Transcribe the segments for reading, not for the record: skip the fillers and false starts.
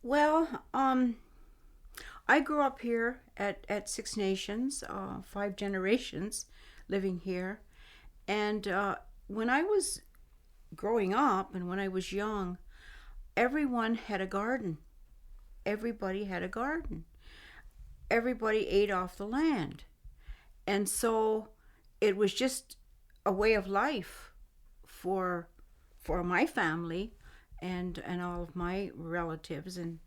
Well, I grew up here at Six Nations, 5 generations living here. And when I was growing up and when I was young, everyone had a garden. Everybody had a garden. Everybody ate off the land. And so it was just a way of life for my family and all of my relatives and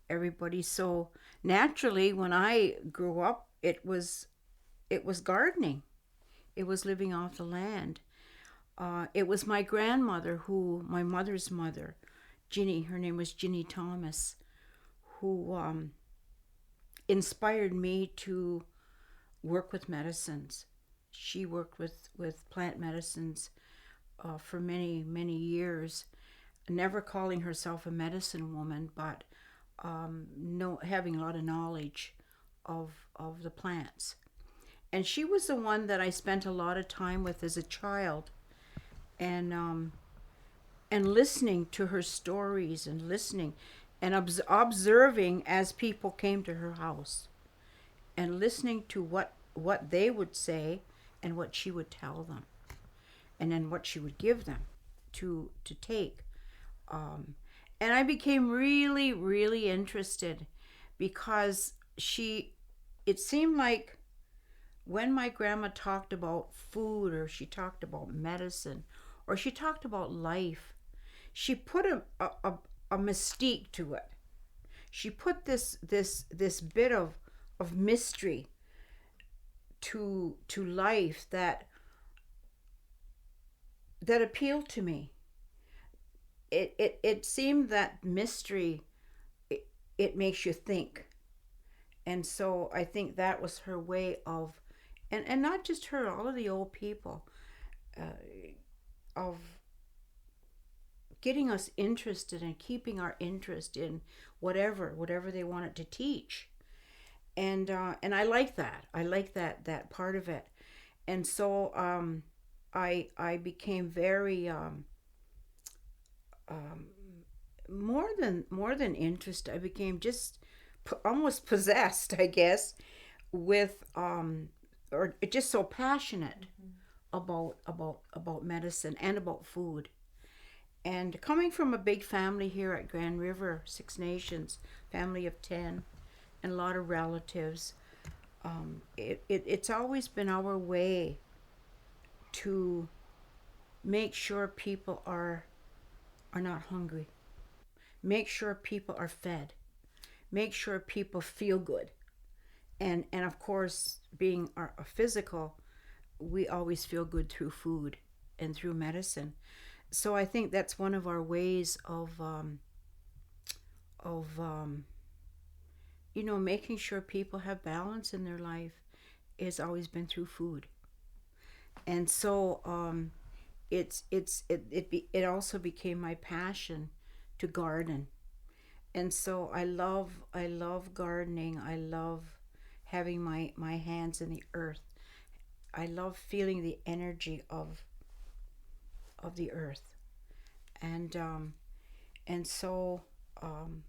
everybody. So naturally, when I grew up, it was gardening. It was living off the land. It was my grandmother, my mother's mother, Ginny. Her name was Ginny Thomas, who inspired me to work with medicines. She worked with plant medicines for many years, never calling herself a medicine woman, but having a lot of knowledge of the plants. And she was the one that I spent a lot of time with as a child, and listening to her stories and listening and observing as people came to her house and listening to what they would say and what she would tell them and then what she would give them to take. um, and I became really interested because it seemed like when my grandma talked about food or she talked about medicine or she talked about life, she put a mystique to it. She put this bit of mystery to life that appealed to me. It seemed that mystery, it makes you think. And so I think that was her way of, and not just her, all of the old people, uh, of getting us interested and keeping our interest in whatever they wanted to teach. And I like that. I like that part of it. And so I became very um, more than interested. I became just almost possessed, I guess, with or just so passionate about medicine and about food. And coming from a big family here at Grand River, Six Nations, family of 10, and a lot of relatives, it's always been our way to make sure people are not hungry, make sure people are fed, make sure people feel good. And of course, being a physical, we always feel good through food and through medicine. So I think that's one of our ways of making sure people have balance in their life has always been through food. And so it also became my passion to garden. And so I love gardening. I love having my hands in the earth. I love feeling the energy of the earth. And so um,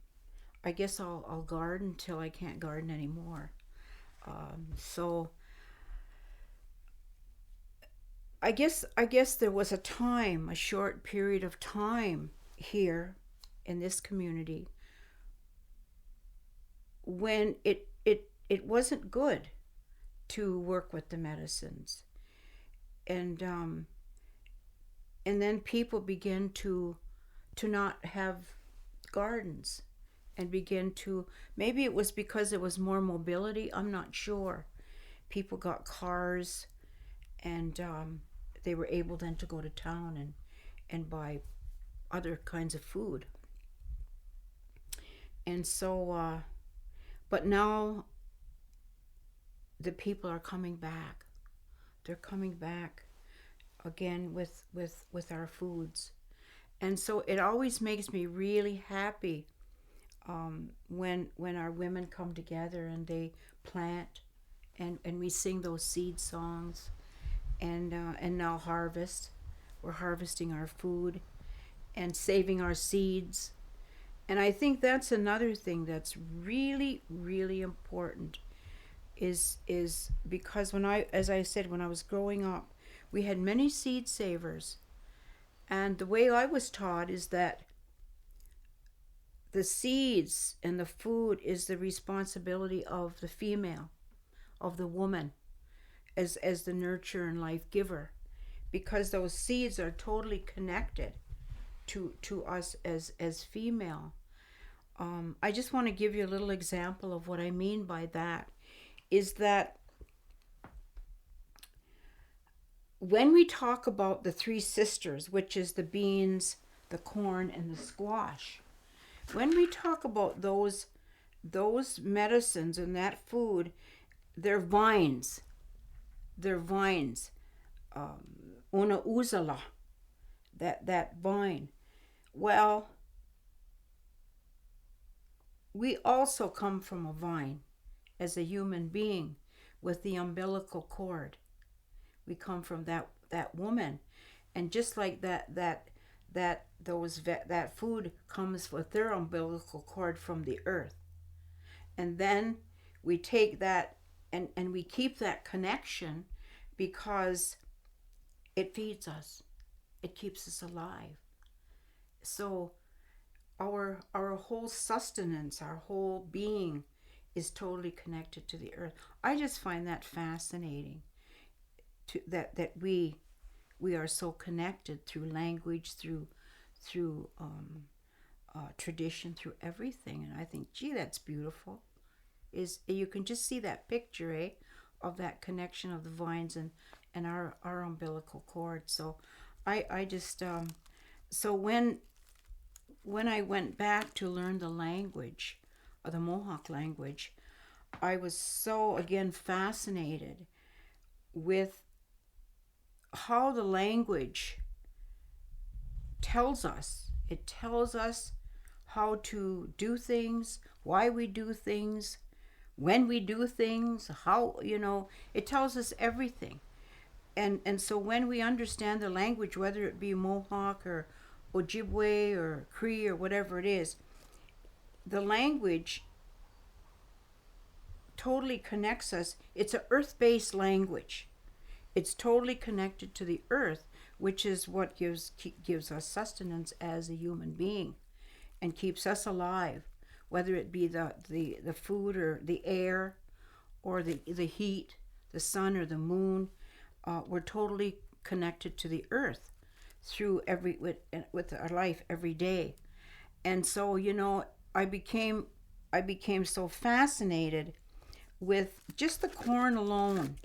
I guess I'll garden till I can't garden anymore. So I guess there was a time, a short period of time here in this community when it wasn't good to work with the medicines, and and then people begin to not have gardens and begin to, maybe it was because there was more mobility, I'm not sure. People got cars, and they were able then to go to town and buy other kinds of food. And so but now the people are coming back. They're coming back again with our foods. And so it always makes me really happy when our women come together and they plant, and we sing those seed songs, and now harvest. We're harvesting our food and saving our seeds. And I think that's another thing that's really, really important is because when I, as I said, when I was growing up, we had many seed savers. And the way I was taught is that the seeds and the food is the responsibility of the female, of the woman, as the nurture and life giver, because those seeds are totally connected to us as female. I just want to give you a little example of what I mean by that. Is that when we talk about the three sisters, which is the beans, the corn, and the squash, when we talk about those medicines and that food, they're vines. They're vines. Una uzala, that vine. Well, we also come from a vine as a human being with the umbilical cord. We come from that woman, and just like that food comes with their umbilical cord from the earth, and then we take that and we keep that connection because it feeds us, it keeps us alive. So our whole sustenance, our whole being is totally connected to the earth. I just find that fascinating, that we are so connected through language, through tradition, through everything. And I think, gee, that's beautiful. Is you can just see that picture, of that connection of the vines and our umbilical cord. So I just so when I went back to learn the language, the Mohawk language, I was so again fascinated with how the language tells us. It tells us how to do things, why we do things, when we do things, how, it tells us everything. And so when we understand the language, whether it be Mohawk or Ojibwe or Cree or whatever it is, the language totally connects us. It's an earth-based language. It's totally connected to the earth, which is what gives us sustenance as a human being and keeps us alive, whether it be the food or the air or the heat, the sun or the moon. We're totally connected to the earth through with our life every day. And so, I became so fascinated with just the corn alone.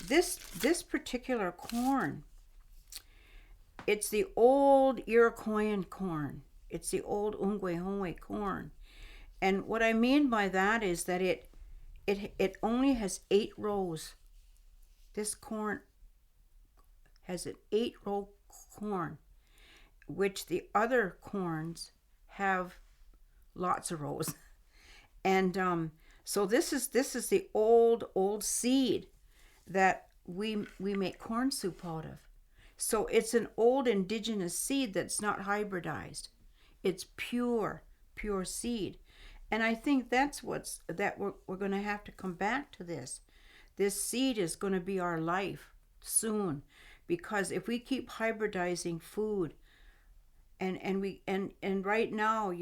This particular corn, it's the old Iroquoian corn. It's the old Ungwehongwe corn. And what I mean by that is that it only has 8 rows. This corn has an 8-row corn, which the other corns have lots of rows. And so this is the old seed that we make corn soup out of. So it's an old indigenous seed that's not hybridized. It's pure seed. And I think that's we're going to have to come back to this. This seed is going to be our life soon, because if we keep hybridizing food, and right now,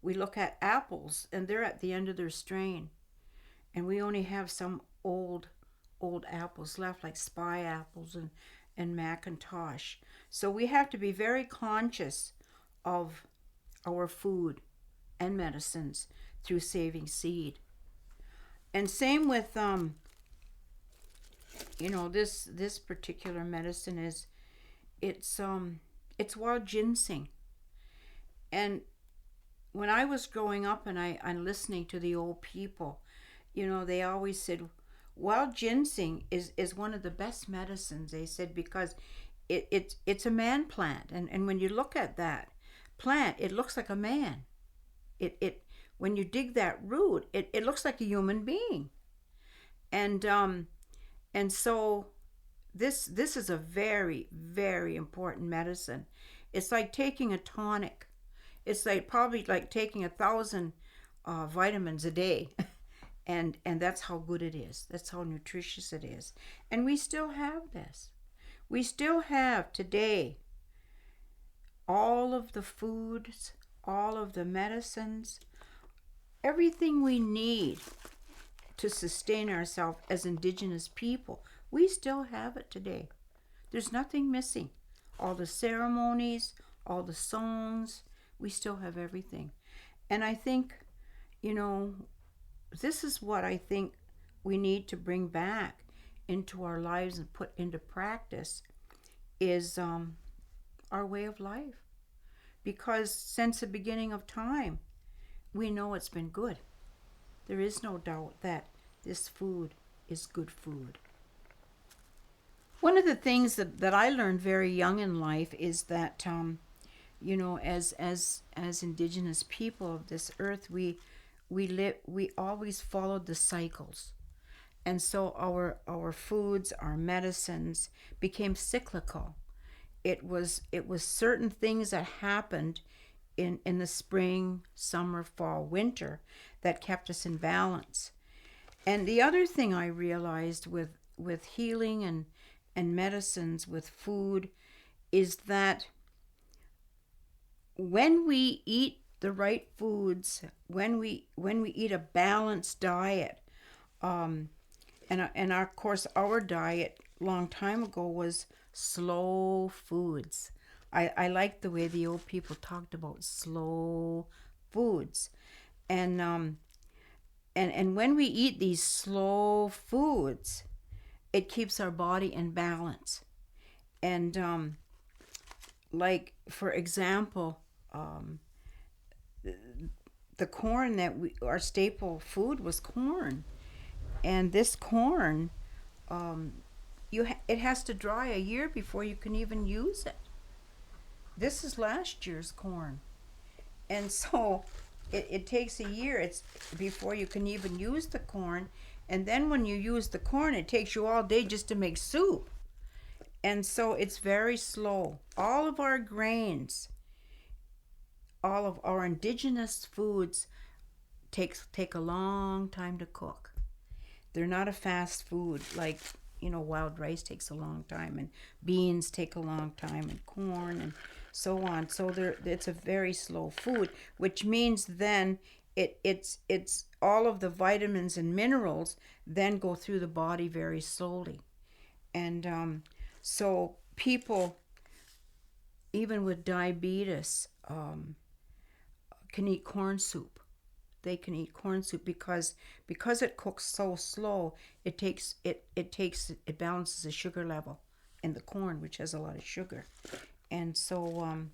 we look at apples and they're at the end of their strain, and we only have some old apples left, like spy apples and Macintosh. So we have to be very conscious of our food and medicines through saving seed. And same with this particular medicine is it's wild ginseng. And when I was growing up and I'm listening to the old people, they always said wild ginseng is one of the best medicines, they said, because it's a man plant. And when you look at that plant, it looks like a man. It when you dig that root, it looks like a human being. And so this is a very, very important medicine. It's like taking a tonic. It's like probably like taking 1,000 vitamins a day. And that's how good it is. That's how nutritious it is. And we still have this. We still have today all of the foods, all of the medicines, everything we need to sustain ourselves as Indigenous people. We still have it today. There's nothing missing. All the ceremonies, all the songs, we still have everything. And I think, you know, this is what I think we need to bring back into our lives and put into practice is our way of life. Because since the beginning of time, we know it's been good. There is no doubt that this food is good food. One of the things that I learned very young in life is that, as Indigenous people of this earth, we always followed the cycles, and so our foods, our medicines became cyclical. It was certain things that happened in the spring, summer, fall, winter that kept us in balance. And the other thing I realized with healing and medicines, with food, is that when we eat the right foods, when we eat a balanced diet, and of course our diet long time ago was slow foods. I like the way the old people talked about slow foods, and and when we eat these slow foods, it keeps our body in balance. And like for example, the corn that our staple food was corn, and this corn, it has to dry a year before you can even use it. This is last year's corn, and so it takes a year it's before you can even use the corn. And then when you use the corn, it takes you all day just to make soup. And so it's very slow. All of our grains, all of our Indigenous foods take a long time to cook. They're not a fast food like, wild rice takes a long time, and beans take a long time, and corn, and so on. So it's a very slow food, which means then it's all of the vitamins and minerals then go through the body very slowly. And so people, even with diabetes, can eat corn soup. They can eat corn soup because it cooks so slow. It balances the sugar level in the corn, which has a lot of sugar. And so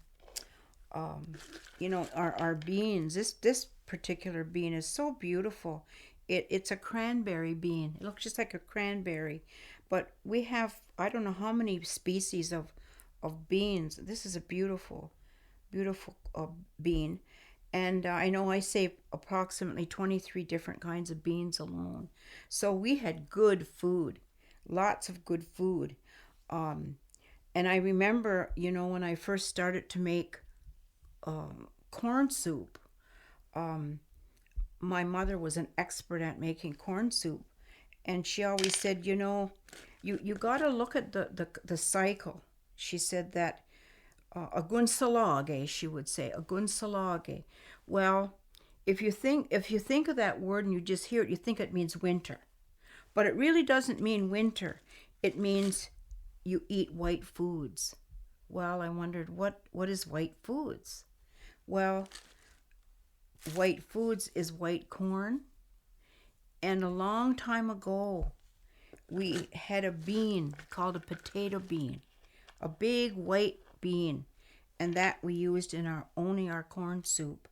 our beans. This particular bean is so beautiful. It's a cranberry bean. It looks just like a cranberry, but we have, I don't know how many species of beans. This is a beautiful, beautiful bean. And I know I saved approximately 23 different kinds of beans alone. So we had good food, lots of good food. And I remember, when I first started to make corn soup, my mother was an expert at making corn soup. And she always said, you got to look at the cycle. She said that agunsalage, she would say, agunsalage. Well, if you think of that word and you just hear it, you think it means winter. But it really doesn't mean winter. It means you eat white foods. Well, I wondered what is white foods? Well, white foods is white corn. And a long time ago, we had a bean called a potato bean, a big white bean, and that we used in our corn soup.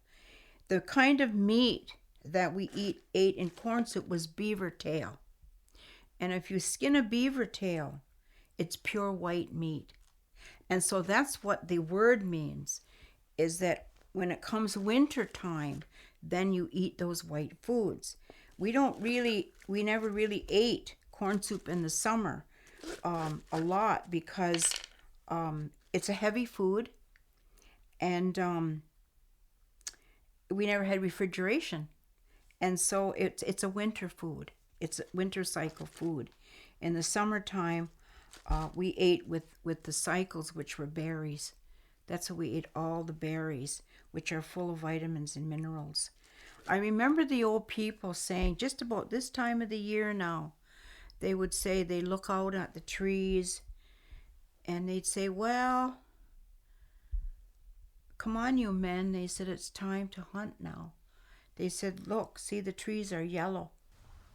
The kind of meat that we ate in corn soup was beaver tail. And if you skin a beaver tail, it's pure white meat. And so that's what the word means, is that when it comes winter time, then you eat those white foods. We never really ate corn soup in the summer a lot because it's a heavy food, and we never had refrigeration, and so it's a winter food. It's a winter cycle food. In the summertime, we ate with the cycles, which were berries. That's how we ate, all the berries, which are full of vitamins and minerals. I remember the old people saying, just about this time of the year now, they would say they look out at the trees and they'd say, well, come on, you men. They said, it's time to hunt now. They said, look, see, the trees are yellow.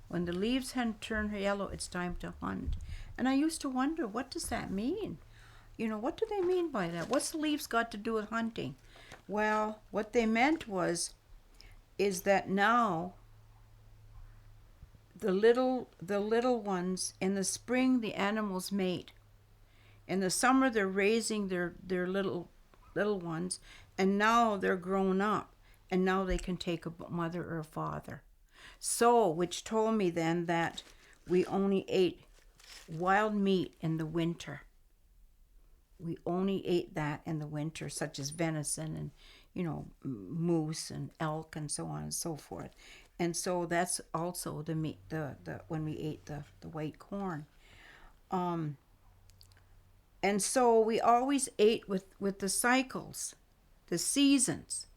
When the leaves turn yellow, it's time to hunt. And I used to wonder, what does that mean? What do they mean by that? What's the leaves got to do with hunting? Well, what they meant is that now the little ones, in the spring the animals mate. In the summer they're raising their little ones, and now they're grown up, and now they can take a mother or a father. So, which told me then that we only ate wild meat in the winter. We only ate that in the winter, such as venison and, moose and elk and so on and so forth. And so that's also the meat, the when we ate the white corn. And so we always ate with the cycles, the seasons,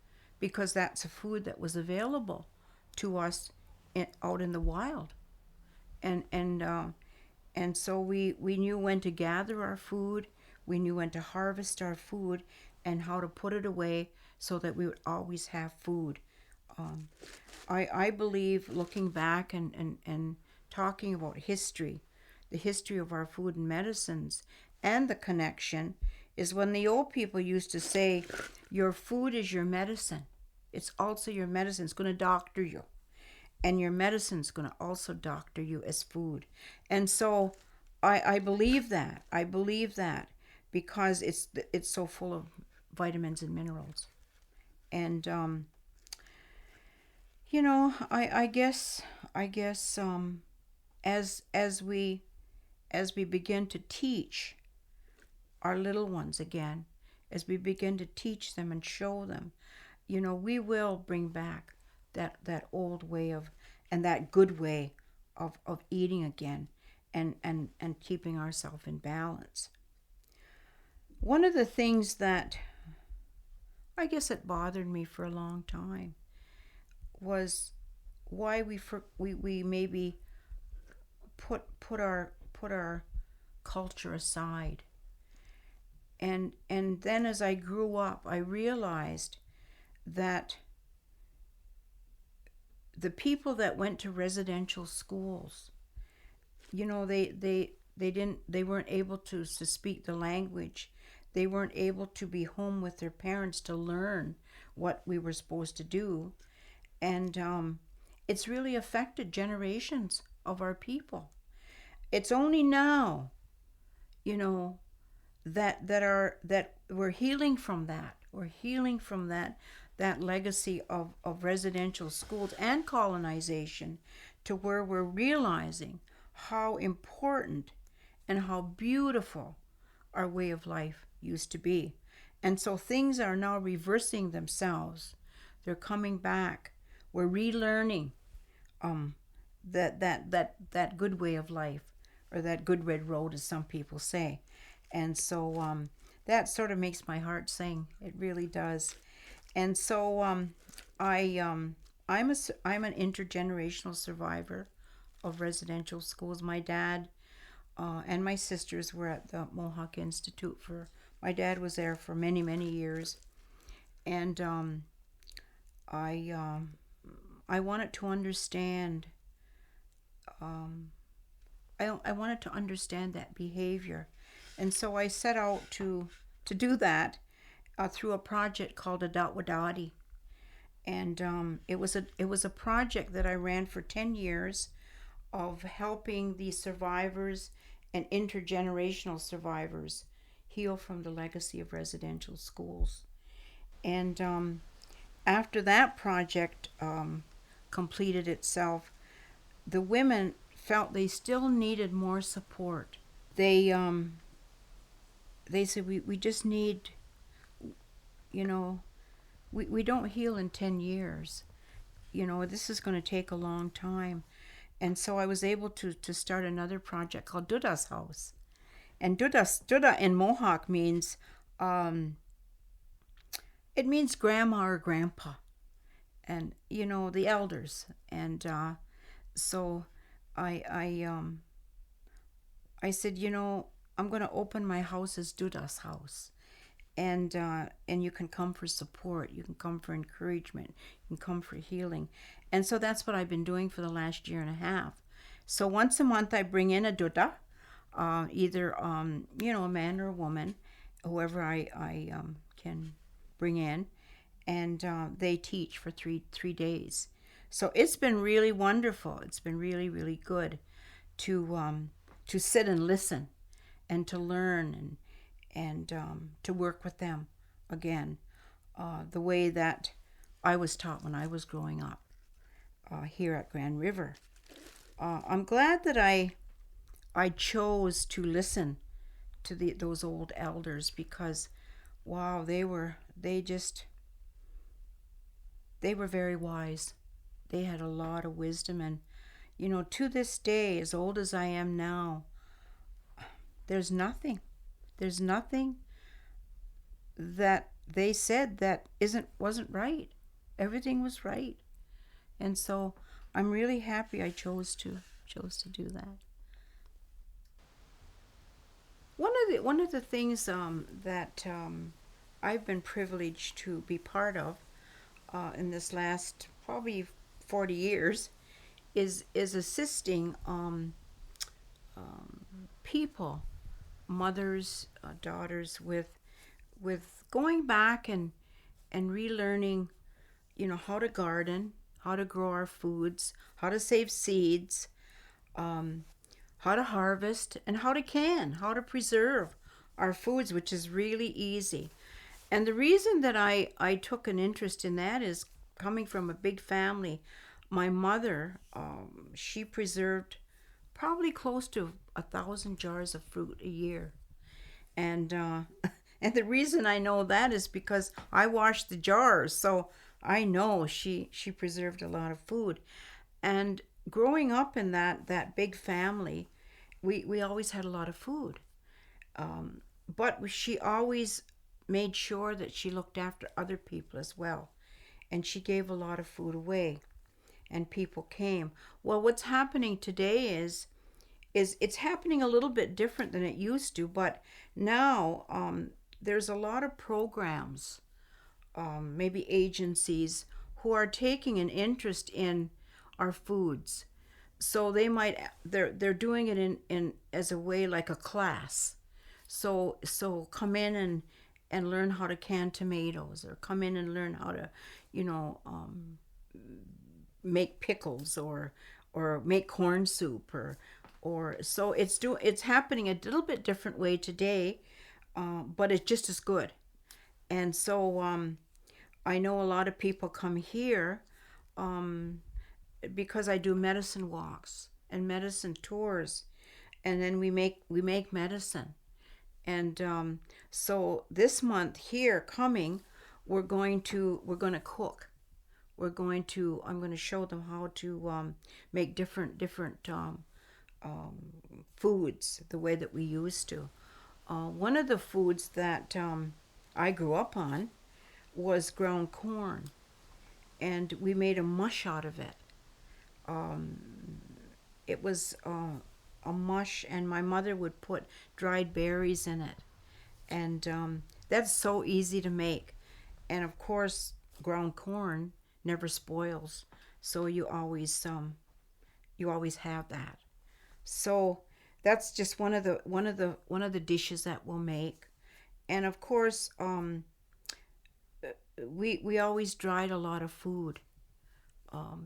because that's a food that was available to us out in the wild. And so we knew when to gather our food, we knew when to harvest our food, and how to put it away so that we would always have food. I believe, looking back and talking about history, the history of our food and medicines, and the connection, is when the old people used to say, your food is your medicine. It's also your medicine. It's going to doctor you. And your medicine's going to also doctor you as food. And so I believe that. I believe that because it's so full of vitamins and minerals. And I guess as we begin to teach our little ones again, as we begin to teach them and show them, we will bring back that old way of, and that good way of eating again, and keeping ourselves in balance. One of the things that I guess it bothered me for a long time was why we maybe put our culture aside. And then as I grew up, I realized that the people that went to residential schools, they weren't able to speak the language. They weren't able to be home with their parents to learn what we were supposed to do. And it's really affected generations of our people. It's only now, that we're healing from that. We're healing from that legacy of residential schools and colonization, to where we're realizing how important and how beautiful our way of life used to be. And so things are now reversing themselves. They're coming back. We're relearning that good way of life, or that good red road, as some people say. And so that sort of makes my heart sing. It really does. And so I'm an intergenerational survivor of residential schools. My dad and my sisters were at the Mohawk Institute my dad was there for many, many years. And I wanted to understand. I wanted to understand that behavior, and so I set out to do that through a project called Dotah. And it was a project that I ran for 10 years, of helping the survivors and intergenerational survivors heal from the legacy of residential schools. And after that project completed itself, the women felt they still needed more support. They said, we just need, we don't heal in 10 years. You know, this is going to take a long time. And so I was able to start another project called Dotah's House. And Dotah in Mohawk means, um, it means grandma or grandpa, and you know, the elders. And so I I said, you know, I'm going to open my house as Dudah's house, and you can come for support, you can come for encouragement, you can come for healing. And so that's what I've been doing for the last year and a half. So once a month I bring in a Duda, either you know, a man or a woman, whoever I can bring in, and they teach for three days. So it's been really wonderful. It's been really good to sit and listen and to learn and to work with them again, the way that I was taught when I was growing up here at Grand River. I'm glad that I chose to listen to those old elders, because wow, they were very wise. They had a lot of wisdom, and you know, to this day, as old as I am now, there's nothing. There's nothing that they said that wasn't right. Everything was right. And so I'm really happy I chose to do that. One of the things that I've been privileged to be part of in this last probably 40 years is assisting people, mothers, daughters, with going back and relearning, you know, how to garden, how to grow our foods, how to save seeds, um, how to harvest, and how to preserve our foods, which is really easy. And the reason that I took an interest in that is coming from a big family. My mother, she preserved probably close to 1,000 jars of fruit a year. And and the reason I know that is because I washed the jars, so I know she preserved a lot of food. And growing up in that big family, we always had a lot of food. But she always made sure that she looked after other people as well, and she gave a lot of food away, and people came. Well, what's happening today is it's happening a little bit different than it used to, but now there's a lot of programs, maybe agencies, who are taking an interest in our foods. So they're doing it in as a way like a class. So come in and learn how to can tomatoes, or come in and learn how to, you know, make pickles, or make corn soup, or so it's happening a little bit different way today, but it's just as good. And so I know a lot of people come here um, because I do medicine walks and medicine tours, and then we make medicine. And so this month here coming, we're going to cook. I'm going to show them how to make different foods the way that we used to. One of the foods that I grew up on was ground corn, and we made a mush out of it. It was a mush, and my mother would put dried berries in it, and that's so easy to make. And of course, ground corn never spoils, so you always have that. So that's just one of the dishes that we'll make. And of course, we always dried a lot of food,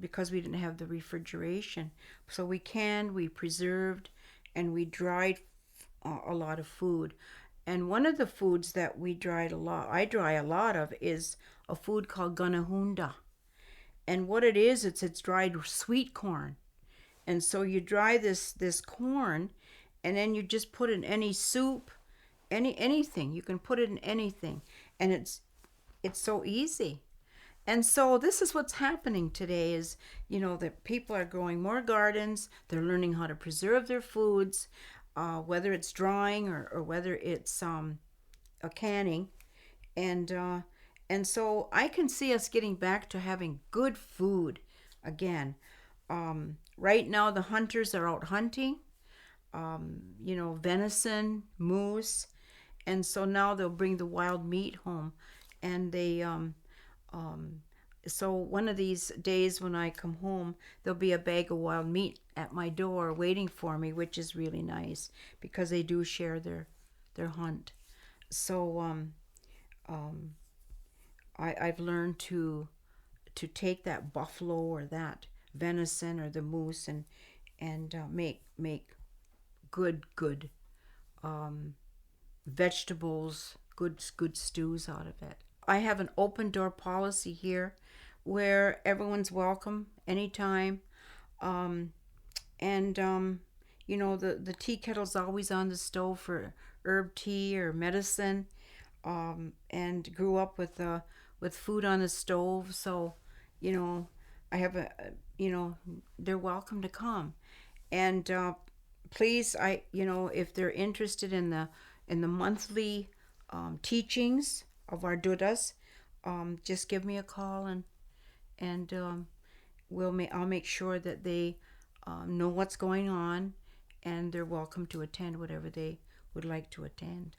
because we didn't have the refrigeration. So we preserved, and we dried a lot of food. And one of the foods that I dry a lot of, is a food called gunahunda. And what it is, it's dried sweet corn. And so you dry this corn, and then you just put it in any soup, anything. You can put it in anything, and it's so easy. And so this is what's happening today is, that people are growing more gardens. They're learning how to preserve their foods, whether it's drying or whether it's a canning. And so I can see us getting back to having good food again. Right now the hunters are out hunting, venison, moose, and so now they'll bring the wild meat home, and um, so one of these days when I come home, there'll be a bag of wild meat at my door waiting for me, which is really nice because they do share their hunt. So I've learned to take that buffalo or that venison or the moose and make good vegetables, good stews out of it. I have an open door policy here where everyone's welcome anytime. Um, and the tea kettle's always on the stove for herb tea or medicine. And grew up with food on the stove, so you know I have they're welcome to come. And please, if they're interested in the monthly teachings of our Dotahs, just give me a call, and I'll make sure that they know what's going on, and they're welcome to attend whatever they would like to attend.